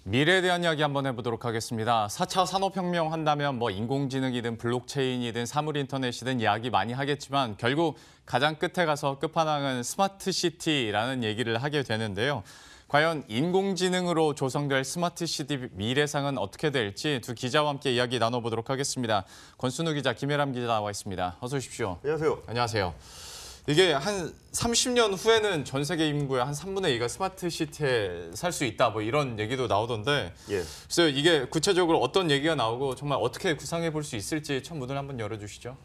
미래에 대한 이야기 한번 해보도록 하겠습니다. 4차 산업혁명 한다면 뭐 인공지능이든 블록체인이든 사물인터넷이든 이야기 많이 하겠지만 결국 가장 끝에 가서 끝판왕은 스마트시티라는 얘기를 하게 되는데요. 과연 인공지능으로 조성될 스마트시티 미래상은 어떻게 될지 두 기자와 함께 이야기 나눠보도록 하겠습니다. 권순우 기자, 김혜람 기자 나와 있습니다. 어서 오십시오. 안녕하세요. 안녕하세요. 이게 한 30년 후에는 전 세계 인구의 한 3분의 2가 스마트시티에 살 수 있다, 뭐 이런 얘기도 나오던데. 예. 그래서 이게 구체적으로 어떤 얘기가 나오고 정말 어떻게 구상해 볼 수 있을지 첫 문을 한번 열어주시죠.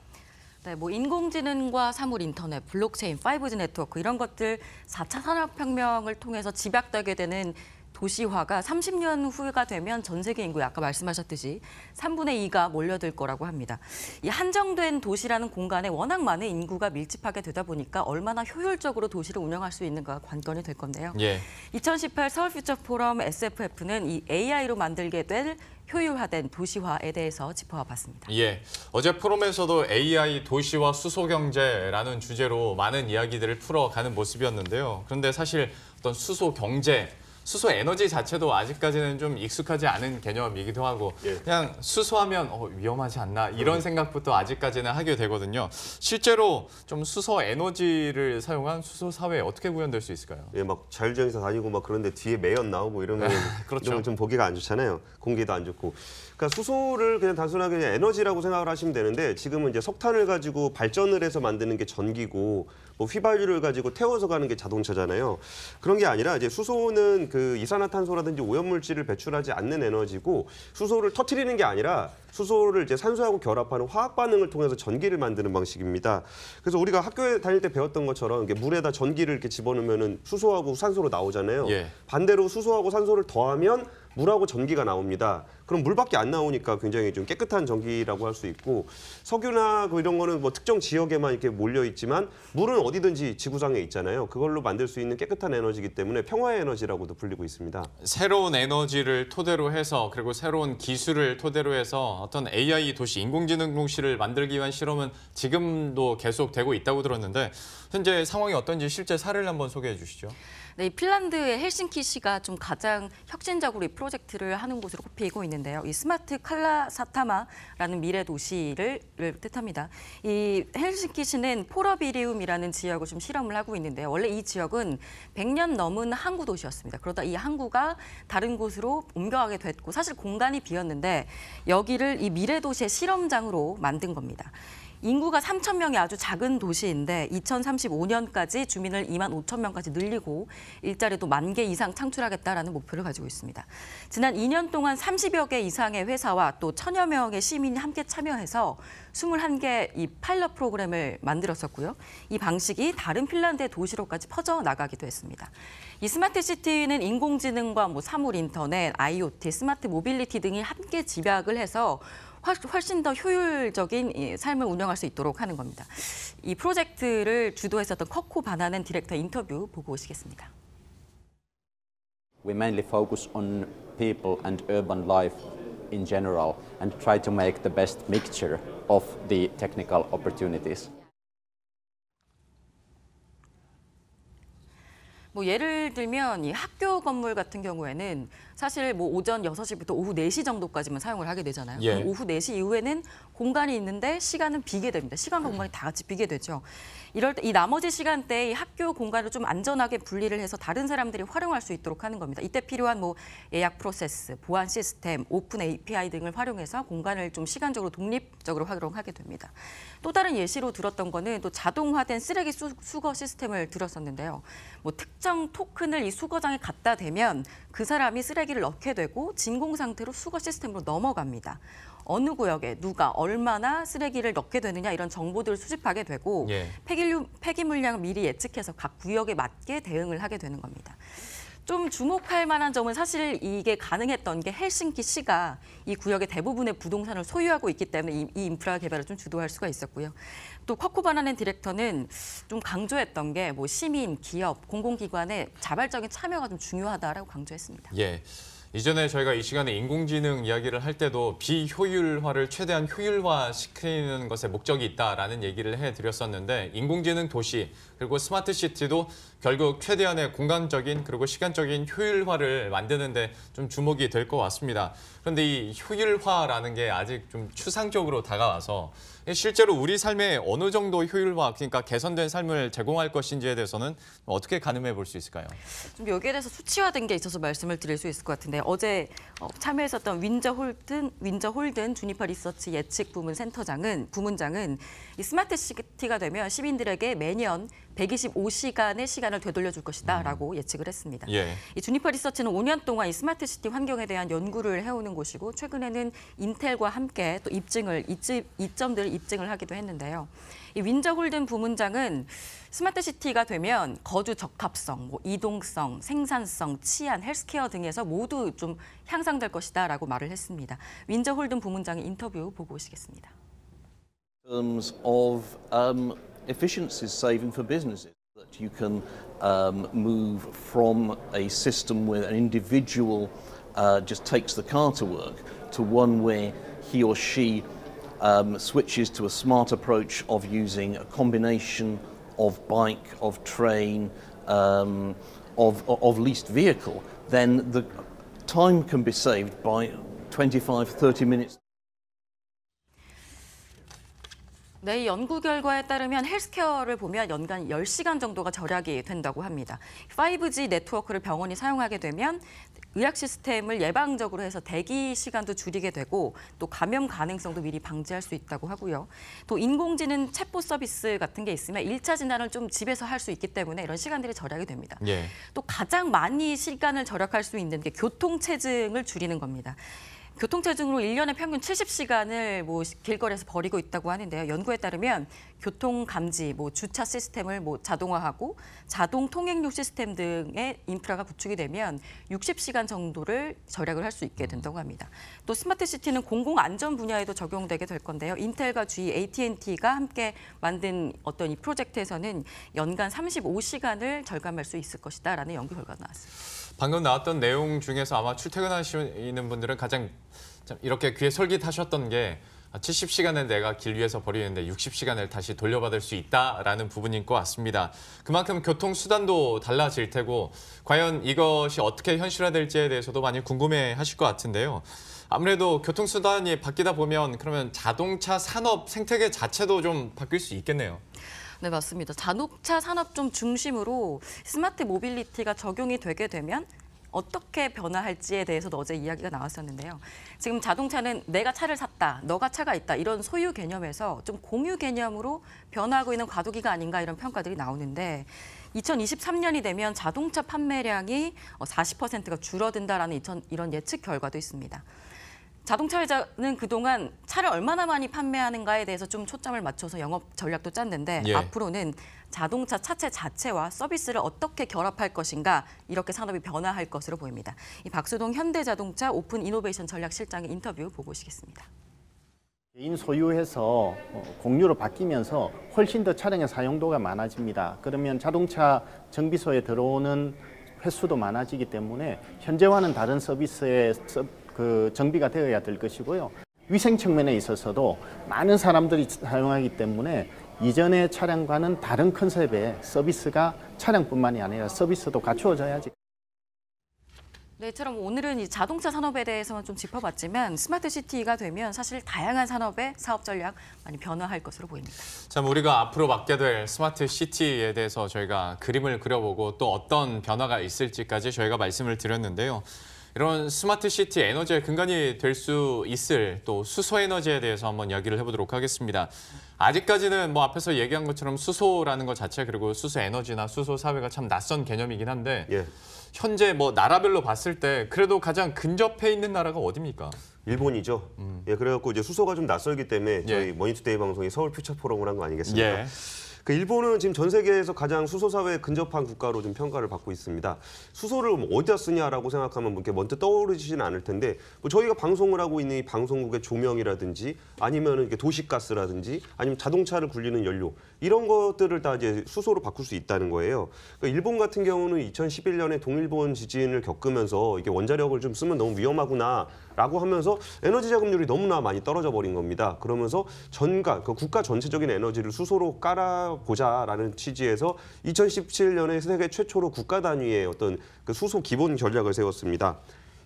네, 뭐 인공지능과 사물 인터넷, 블록체인, 5G 네트워크 이런 것들 4차 산업혁명을 통해서 집약되게 되는 도시화가 30년 후가 되면 전 세계 인구에 아까 말씀하셨듯이 3분의 2가 몰려들 거라고 합니다. 이 한정된 도시라는 공간에 워낙 많은 인구가 밀집하게 되다 보니까 얼마나 효율적으로 도시를 운영할 수 있는가가 관건이 될 건데요. 예. 2018 서울 퓨처 포럼 SFF는 이 AI로 만들게 될 효율화된 도시화에 대해서 짚어와 봤습니다. 예. 어제 포럼에서도 AI 도시와 수소 경제라는 주제로 많은 이야기들을 풀어가는 모습이었는데요. 그런데 사실 어떤 수소 경제, 수소 에너지 자체도 아직까지는 좀 익숙하지 않은 개념이기도 하고 예. 그냥 수소하면 위험하지 않나 이런 생각부터 아직까지는 하게 되거든요. 실제로 좀 수소 에너지를 사용한 수소 사회 어떻게 구현될 수 있을까요? 예, 막 자율주행차 다니고 막 그런데 뒤에 매연 나오고 이러면 그렇죠. 이런 좀 보기가 안 좋잖아요. 공기도 안 좋고. 그러니까 수소를 그냥 단순하게 그냥 에너지라고 생각을 하시면 되는데 지금은 이제 석탄을 가지고 발전을 해서 만드는 게 전기고 뭐 휘발유를 가지고 태워서 가는 게 자동차잖아요. 그런 게 아니라 이제 수소는 그 이산화탄소라든지 오염물질을 배출하지 않는 에너지고 수소를 터트리는 게 아니라 수소를 이제 산소하고 결합하는 화학 반응을 통해서 전기를 만드는 방식입니다. 그래서 우리가 학교에 다닐 때 배웠던 것처럼 이렇게 물에다 전기를 이렇게 집어넣으면은 수소하고 산소로 나오잖아요. 예. 반대로 수소하고 산소를 더하면 물하고 전기가 나옵니다. 그럼 물밖에 안 나오니까 굉장히 좀 깨끗한 전기라고 할 수 있고 석유나 이런 거는 뭐 특정 지역에만 이렇게 몰려 있지만 물은 어디든지 지구상에 있잖아요. 그걸로 만들 수 있는 깨끗한 에너지이기 때문에 평화의 에너지라고도 불리고 있습니다. 새로운 에너지를 토대로 해서 그리고 새로운 기술을 토대로 해서 어떤 AI 도시, 인공지능 도시를 만들기 위한 실험은 지금도 계속되고 있다고 들었는데 현재 상황이 어떤지 실제 사례를 한번 소개해 주시죠. 네, 이 핀란드의 헬싱키시가 좀 가장 혁신적으로 이 프로젝트를 하는 곳으로 꼽히고 있는데요. 이 스마트 칼라사타마라는 미래 도시를 뜻합니다. 이 헬싱키시는 포러비리움이라는 지역을 좀 실험을 하고 있는데요. 원래 이 지역은 100년 넘은 항구 도시였습니다. 그러다 이 항구가 다른 곳으로 옮겨가게 됐고 사실 공간이 비었는데 여기를 이 미래 도시의 실험장으로 만든 겁니다. 인구가 3천 명의 아주 작은 도시인데 2035년까지 주민을 2만 5천 명까지 늘리고 일자리도 10,000개 이상 창출하겠다라는 목표를 가지고 있습니다. 지난 2년 동안 30여 개 이상의 회사와 또 1,000여 명의 시민이 함께 참여해서 21개 이 파일럿 프로그램을 만들었었고요. 이 방식이 다른 핀란드의 도시로까지 퍼져나가기도 했습니다. 이 스마트 시티는 인공지능과 뭐 사물 인터넷, IoT, 스마트 모빌리티 등이 함께 집약을 해서 훨씬 더 효율적인 삶을 운영할 수 있도록 하는 겁니다. 이 프로젝트를 주도했었던 커코 바나넨 디렉터 인터뷰 보고 오시겠습니다. We mainly focus on people and urban life in general and try to make the best mixture of the technical opportunities. 뭐 예를 들면 이 학교 건물 같은 경우에는 사실 뭐 오전 6시부터 오후 4시 정도까지만 사용을 하게 되잖아요. 예. 그럼 오후 4시 이후에는 공간이 있는데 시간은 비게 됩니다. 시간과 공간이 다 같이 비게 되죠. 이럴 때 이 나머지 시간대에 이 학교 공간을 좀 안전하게 분리를 해서 다른 사람들이 활용할 수 있도록 하는 겁니다. 이때 필요한 뭐 예약 프로세스, 보안 시스템, 오픈 API 등을 활용해서 공간을 좀 시간적으로 독립적으로 활용하게 됩니다. 또 다른 예시로 들었던 거는 또 자동화된 쓰레기 수거 시스템을 들었었는데요. 뭐 특정 토큰을 이 수거장에 갖다 대면 그 사람이 쓰레기를 넣게 되고 진공 상태로 수거 시스템으로 넘어갑니다. 어느 구역에 누가 얼마나 쓰레기를 넣게 되느냐 이런 정보들을 수집하게 되고 예. 폐기 물량을 미리 예측해서 각 구역에 맞게 대응을 하게 되는 겁니다. 좀 주목할 만한 점은 사실 이게 가능했던 게 헬싱키시가 이 구역의 대부분의 부동산을 소유하고 있기 때문에 이 인프라 개발을 좀 주도할 수가 있었고요. 또 커코 바나넨 디렉터는 좀 강조했던 게 뭐 시민, 기업, 공공기관의 자발적인 참여가 좀 중요하다라고 강조했습니다. 예. 이전에 저희가 이 시간에 인공지능 이야기를 할 때도 비효율화를 최대한 효율화시키는 것에 목적이 있다라는 얘기를 해드렸었는데 인공지능 도시 그리고 스마트 시티도 결국 최대한의 공간적인 그리고 시간적인 효율화를 만드는데 좀 주목이 될 것 같습니다. 그런데 이 효율화라는 게 아직 좀 추상적으로 다가와서 실제로 우리 삶에 어느 정도 효율화, 그러니까 개선된 삶을 제공할 것인지에 대해서는 어떻게 가늠해 볼 수 있을까요? 좀 여기에 대해서 수치화된 게 있어서 말씀을 드릴 수 있을 것 같은데 어제 참여했었던 윈저 홀든 주니퍼 리서치 예측 부문장은 이 스마트 시티가 되면 시민들에게 매년 125시간의 시간을 되돌려줄 것이다라고 예측을 했습니다. 예. 이 주니퍼 리서치는 5년 동안 이 스마트 시티 환경에 대한 연구를 해오는 곳이고 최근에는 인텔과 함께 또 이점들을 입증을 하기도 했는데요. 이 윈저 홀든 부문장은 스마트 시티가 되면 거주 적합성, 이동성, 생산성, 치안, 헬스케어 등에서 모두 좀 향상될 것이다라고 말을 했습니다. 윈저 홀든 부문장의 인터뷰 보고 오시겠습니다. In terms of efficiencies saving for businesses, that you can move from a system where an individual just takes the car to work to one where he or she switches to a smart approach of using a combination of bike, of train, of leased vehicle, then the time can be saved by 25-30 minutes. 네, 이 연구 결과에 따르면 헬스케어를 보면 연간 10시간 정도가 절약이 된다고 합니다. 5G 네트워크를 병원이 사용하게 되면 의학 시스템을 예방적으로 해서 대기 시간도 줄이게 되고 또 감염 가능성도 미리 방지할 수 있다고 하고요. 또 인공지능 챗봇 서비스 같은 게 있으면 1차 진단을 좀 집에서 할 수 있기 때문에 이런 시간들이 절약이 됩니다. 예. 또 가장 많이 시간을 절약할 수 있는 게 교통체증을 줄이는 겁니다. 교통체증으로 1년에 평균 70시간을 길거리에서 벌이고 있다고 하는데요. 연구에 따르면 교통감지, 주차 시스템을 자동화하고 자동 통행료 시스템 등의 인프라가 구축이 되면 60시간 정도를 절약을 할 수 있게 된다고 합니다. 또 스마트 시티는 공공안전 분야에도 적용되게 될 건데요. 인텔과 GE, AT&T가 함께 만든 어떤 이 프로젝트에서는 연간 35시간을 절감할 수 있을 것이다라는 연구 결과가 나왔습니다. 방금 나왔던 내용 중에서 아마 출퇴근하시는 분들은 가장 이렇게 귀에 솔깃하셨던 게 70시간을 내가 길 위에서 버리는데 60시간을 다시 돌려받을 수 있다라는 부분인 것 같습니다. 그만큼 교통수단도 달라질 테고 과연 이것이 어떻게 현실화될지에 대해서도 많이 궁금해하실 것 같은데요. 아무래도 교통수단이 바뀌다 보면 그러면 자동차 산업 생태계 자체도 좀 바뀔 수 있겠네요. 네, 맞습니다. 자동차 산업 좀 중심으로 스마트 모빌리티가 적용이 되게 되면 어떻게 변화할지에 대해서도 어제 이야기가 나왔었는데요. 지금 자동차는 내가 차를 샀다, 너가 차가 있다 이런 소유 개념에서 좀 공유 개념으로 변화하고 있는 과도기가 아닌가 이런 평가들이 나오는데 2023년이 되면 자동차 판매량이 40%가 줄어든다라는 이런 예측 결과도 있습니다. 자동차 회사는 그동안 차를 얼마나 많이 판매하는가에 대해서 좀 초점을 맞춰서 영업 전략도 짰는데 예. 앞으로는 자동차 차체 자체와 서비스를 어떻게 결합할 것인가 이렇게 산업이 변화할 것으로 보입니다. 이 박수동 현대자동차 오픈 이노베이션 전략실장의 인터뷰 보고 오시겠습니다. 개인 소유해서 공유로 바뀌면서 훨씬 더 차량의 사용도가 많아집니다. 그러면 자동차 정비소에 들어오는 횟수도 많아지기 때문에 현재와는 다른 서비스의 정비가 되어야 될 것이고요. 위생 측면에 있어서도 많은 사람들이 사용하기 때문에 이전의 차량과는 다른 컨셉의 서비스가 차량뿐만이 아니라 서비스도 갖추어져야지. 네, 이처럼 오늘은 이 자동차 산업에 대해서만 좀 짚어봤지만 스마트 시티가 되면 사실 다양한 산업의 사업 전략 많이 변화할 것으로 보입니다. 참 우리가 앞으로 맡게 될 스마트 시티에 대해서 저희가 그림을 그려보고 또 어떤 변화가 있을지까지 저희가 말씀을 드렸는데요. 이런 스마트 시티 에너지의 근간이 될 수 있을 또 수소 에너지에 대해서 한번 이야기를 해보도록 하겠습니다. 아직까지는 앞에서 얘기한 것처럼 수소라는 것 자체 그리고 수소 에너지나 수소 사회가 참 낯선 개념이긴 한데 예. 현재 나라별로 봤을 때 그래도 가장 근접해 있는 나라가 어디입니까? 일본이죠. 예, 그래갖고 이제 수소가 좀 낯설기 때문에 저희 예. 머니투데이 방송이 서울 퓨처 포럼을 한 거 아니겠습니까? 예. 그 일본은 지금 전 세계에서 가장 수소 사회에 근접한 국가로 좀 평가를 받고 있습니다. 수소를 어디다 쓰냐라고 생각하면 이렇게 먼저 떠오르지는 않을 텐데 저희가 방송을 하고 있는 이 방송국의 조명이라든지 아니면 이렇게 도시가스라든지 아니면 자동차를 굴리는 연료 이런 것들을 다 이제 수소로 바꿀 수 있다는 거예요. 그러니까 일본 같은 경우는 2011년에 동일본 지진을 겪으면서 이게 원자력을 좀 쓰면 너무 위험하구나라고 하면서 에너지 자금률이 너무나 많이 떨어져 버린 겁니다. 그러면서 국가 전체적인 에너지를 수소로 깔아 찾아보자라는 취지에서 2017년에 세계 최초로 국가 단위의 어떤 그 수소 기본 전략을 세웠습니다.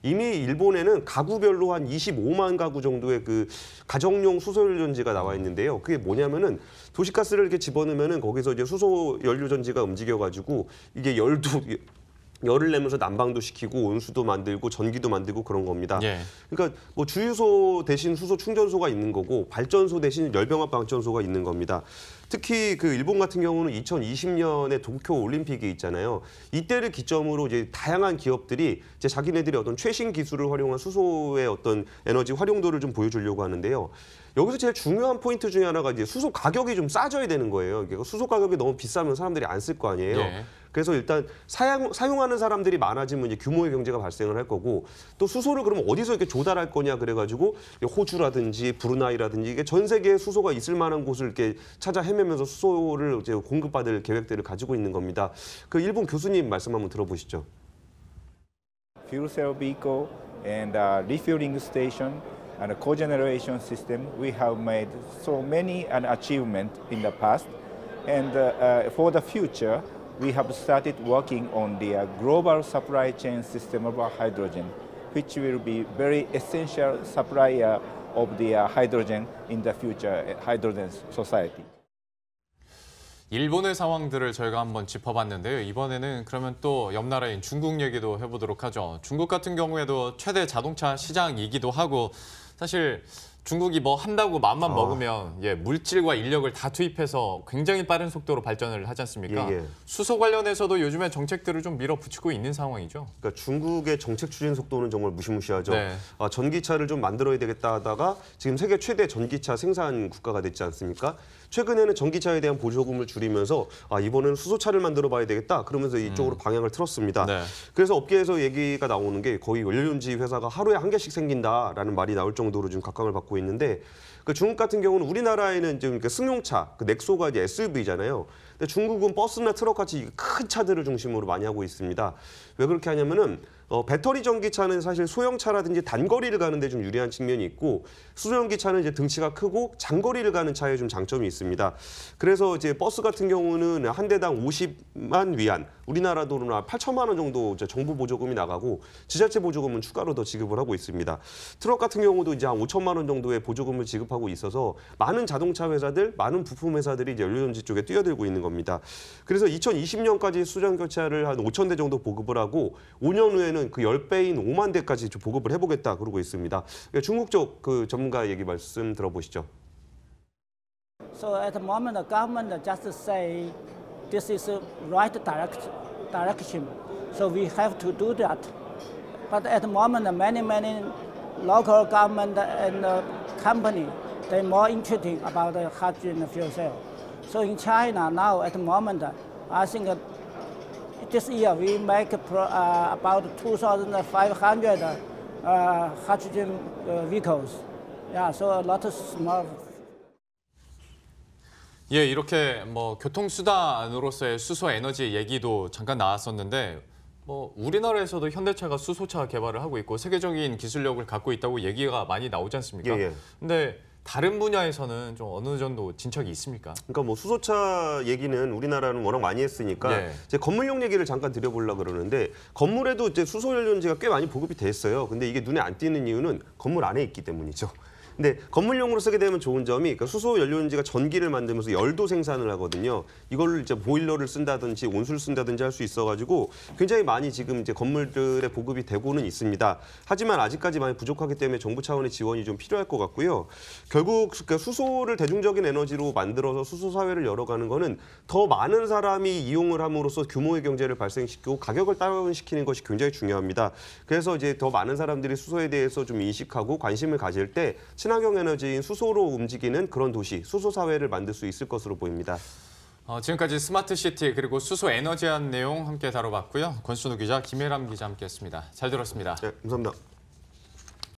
이미 일본에는 가구별로 한 25만 가구 정도의 그 가정용 수소 연료전지가 나와 있는데요. 그게 뭐냐면은 도시가스를 이렇게 집어넣으면은 거기서 이제 수소 연료전지가 움직여가지고 이게 열을 내면서 난방도 시키고 온수도 만들고 전기도 만들고 그런 겁니다. 예. 그러니까 뭐 주유소 대신 수소 충전소가 있는 거고 발전소 대신 열병합 발전소가 있는 겁니다. 특히 그 일본 같은 경우는 2020년에 도쿄 올림픽이 있잖아요. 이때를 기점으로 이제 다양한 기업들이 이제 자기네들이 어떤 최신 기술을 활용한 수소의 어떤 에너지 활용도를 좀 보여주려고 하는데요. 여기서 제일 중요한 포인트 중에 하나가 이제 수소 가격이 좀 싸져야 되는 거예요. 그러니까 수소 가격이 너무 비싸면 사람들이 안 쓸 거 아니에요. 예. 그래서 일단 사용하는 사람들이 많아지면 이제 규모의 경제가 발생을 할 거고 또 수소를 그러면 어디서 이렇게 조달할 거냐 그래가지고 호주라든지 브루나이라든지 이게 전 세계에 수소가 있을 만한 곳을 이렇게 찾아 헤매면서 수소를 이제 공급받을 계획들을 가지고 있는 겁니다. 그 일본 교수님 말씀 한번 들어보시죠. Fuel cell vehicle and refueling station and a cogeneration system, we have made so many an achievement in the past. And for the future, we have started working on the global supply chain system of hydrogen, which will be very essential supplier of the hydrogen in the future hydrogen society. 일본의 상황들을 저희가 한번 짚어봤는데요. 이번에는 그러면 또 옆 나라인 중국 얘기도 해보도록 하죠. 중국 같은 경우에도 최대 자동차 시장이기도 하고 사실 중국이 뭐 한다고 마음만 먹으면 물질과 인력을 다 투입해서 굉장히 빠른 속도로 발전을 하지 않습니까? 예. 수소 관련해서도 요즘에 정책들을 좀 밀어붙이고 있는 상황이죠. 그러니까 중국의 정책 추진 속도는 정말 무시무시하죠. 네. 전기차를 좀 만들어야 되겠다 하다가 지금 세계 최대 전기차 생산 국가가 됐지 않습니까? 최근에는 전기차에 대한 보조금을 줄이면서 이번에는 수소차를 만들어 봐야 되겠다. 그러면서 이쪽으로 방향을 틀었습니다. 네. 그래서 업계에서 얘기가 나오는 게 거의 연료전지 회사가 하루에 한 개씩 생긴다라는 말이 나올 정도로 지금 각광을 받고 있는데 그 중국 같은 경우는 우리나라에는 지금 승용차, 그 넥소가 이제 SUV잖아요. 근데 중국은 버스나 트럭 같이 큰 차들을 중심으로 많이 하고 있습니다. 왜 그렇게 하냐면은 배터리 전기차는 사실 소형차라든지 단거리를 가는데 좀 유리한 측면이 있고 수소전기차는 이제 등치가 크고 장거리를 가는 차에 좀 장점이 있습니다. 그래서 이제 버스 같은 경우는 한 대당 50만 위안, 우리나라 돈으로 8천만 원 정도 이제 정부 보조금이 나가고 지자체 보조금은 추가로 더 지급을 하고 있습니다. 트럭 같은 경우도 이제 한 5천만 원 정도의 보조금을 지급하고 있어서 많은 자동차 회사들, 많은 부품 회사들이 이제 연료전지 쪽에 뛰어들고 있는 겁니다. 그래서 2020년까지 수소전기차를 한 5천 대 정도 보급을 하고 5년 후에는 그 10배인 5만 대까지 좀 보급을 해보겠다 그러고 있습니다. 중국 쪽 그 전문가 얘기 말씀 들어보시죠. So at the moment, the government just say this is the right direction. So we have to do that. But at the moment, many local government and company they're more interested about the hydrogen fuel cell. So in China now, at the moment, I think this year we make about 2,500 hydrogen vehicles. Yeah, so a lot of small. 예, 이렇게 뭐 교통수단으로서의 수소 에너지 얘기도 잠깐 나왔었는데 뭐 우리나라에서도 현대차가 수소차 개발을 하고 있고 세계적인 기술력을 갖고 있다고 얘기가 많이 나오지 않습니까? 예. 근데 다른 분야에서는 좀 어느 정도 진척이 있습니까? 그러니까 뭐 수소차 얘기는 우리나라는 워낙 많이 했으니까 네. 이제 건물용 얘기를 잠깐 드려보려고 그러는데 건물에도 이제 수소 연료전지가 꽤 많이 보급이 됐어요. 근데 이게 눈에 안 띄는 이유는 건물 안에 있기 때문이죠. 근데 건물용으로 쓰게 되면 좋은 점이 그러니까 수소 연료전지가 전기를 만들면서 열도 생산을 하거든요. 이걸 이제 보일러를 쓴다든지 온수를 쓴다든지 할 수 있어가지고 굉장히 많이 지금 이제 건물들의 보급이 되고는 있습니다. 하지만 아직까지 많이 부족하기 때문에 정부 차원의 지원이 좀 필요할 것 같고요. 결국 그러니까 수소를 대중적인 에너지로 만들어서 수소 사회를 열어가는 거는 더 많은 사람이 이용을 함으로써 규모의 경제를 발생시키고 가격을 다운시키는 것이 굉장히 중요합니다. 그래서 이제 더 많은 사람들이 수소에 대해서 좀 인식하고 관심을 가질 때 친환경 에너지인 수소로 움직이는 그런 도시, 수소 사회를 만들 수 있을 것으로 보입니다. 지금까지 스마트 시티 그리고 수소 에너지한 내용 함께 다뤄봤고요. 권순우 기자, 김혜람 기자 함께했습니다. 잘 들었습니다. 네, 감사합니다.